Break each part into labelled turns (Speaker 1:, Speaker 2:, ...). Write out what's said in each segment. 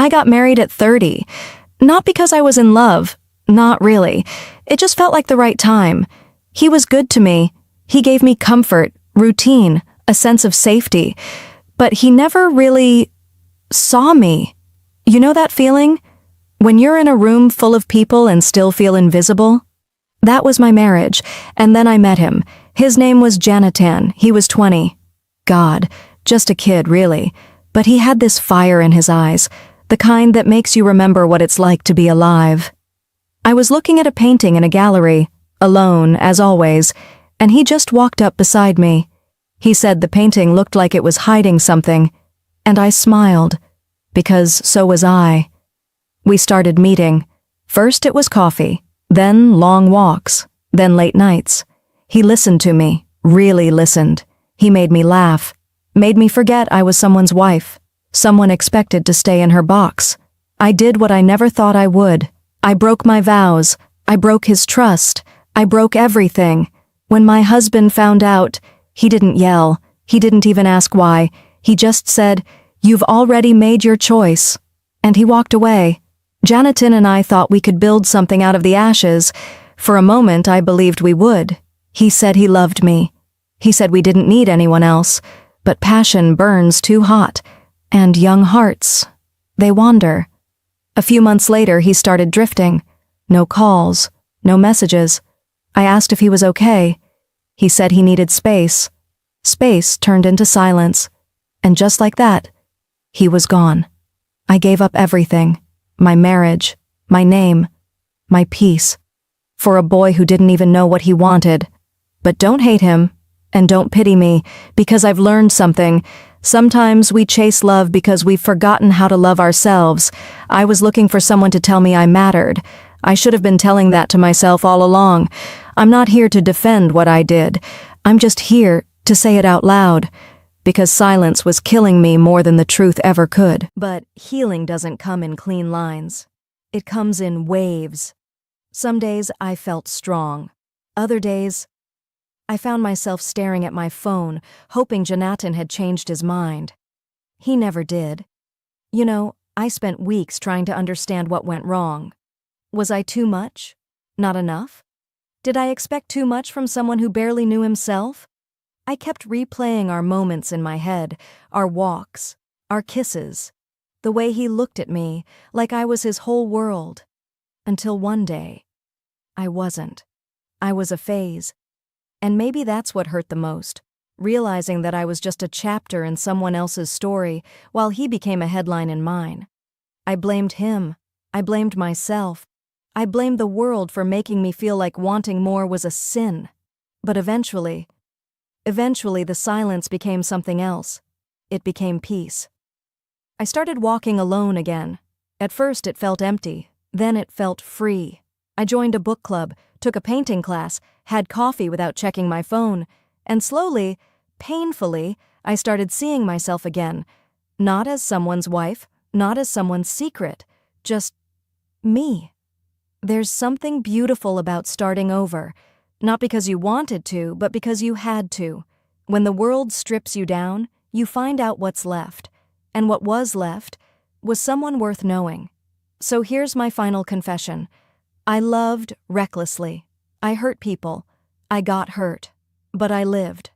Speaker 1: I got married at 30. Not because I was in love. Not really. It just felt like the right time. He was good to me. He gave me comfort, routine, a sense of safety. But he never really saw me. You know that feeling? When you're in a room full of people and still feel invisible? That was my marriage, and then I met him. His name was Jonathan. He was 20. God, just a kid, really. But he had this fire in his eyes, the kind that makes you remember what it's like to be alive. I was looking at a painting in a gallery, alone, as always, and he just walked up beside me. He said the painting looked like it was hiding something, and I smiled, because so was I. We started meeting. First it was coffee, then long walks, then late nights. He listened to me, really listened. He made me laugh, made me forget I was someone's wife, someone expected to stay in her box. I did what I never thought I would. I broke my vows. I broke his trust. I broke everything. When my husband found out, he didn't yell. He didn't even ask why. He just said, "You've already made your choice." And he walked away. Jonathan and I thought we could build something out of the ashes. For a moment, I believed we would. He said he loved me. He said we didn't need anyone else. But passion burns too hot. And young hearts, they wander. A few months later, he started drifting. No calls, no messages. I asked if he was okay. He said he needed space. Space turned into silence. And just like that, he was gone. I gave up everything. My marriage, my name, my peace. For a boy who didn't even know what he wanted. But don't hate him, and don't pity me, because I've learned something. Sometimes we chase love because we've forgotten how to love ourselves. I was looking for someone to tell me I mattered. I should have been telling that to myself all along. I'm not here to defend what I did. I'm just here to say it out loud, because silence was killing me more than the truth ever could. But healing doesn't come in clean lines. It comes in waves. Some days I felt strong. Other days, I found myself staring at my phone, hoping Jonathan had changed his mind. He never did. You know, I spent weeks trying to understand what went wrong. Was I too much? Not enough? Did I expect too much from someone who barely knew himself? I kept replaying our moments in my head, our walks, our kisses, the way he looked at me, like I was his whole world. Until one day, I wasn't. I was a phase. And maybe that's what hurt the most, realizing that I was just a chapter in someone else's story while he became a headline in mine. I blamed him. I blamed myself. I blamed the world for making me feel like wanting more was a sin. But eventually the silence became something else. It became peace. I started walking alone again. At first it felt empty, then it felt free. I joined a book club, took a painting class, had coffee without checking my phone, and slowly, painfully, I started seeing myself again. Not as someone's wife, not as someone's secret, just me. There's something beautiful about starting over, not because you wanted to, but because you had to. When the world strips you down, you find out what's left, and what was left was someone worth knowing. So here's my final confession. I loved recklessly. I hurt people. I got hurt. But I lived.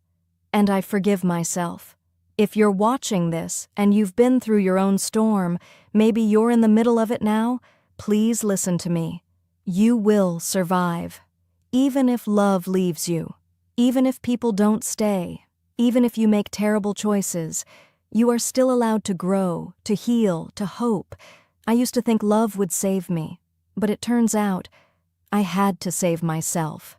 Speaker 1: And I forgive myself. If you're watching this and you've been through your own storm, maybe you're in the middle of it now, please listen to me. You will survive. Even if love leaves you, even if people don't stay, even if you make terrible choices, you are still allowed to grow, to heal, to hope. I used to think love would save me, but it turns out I had to save myself.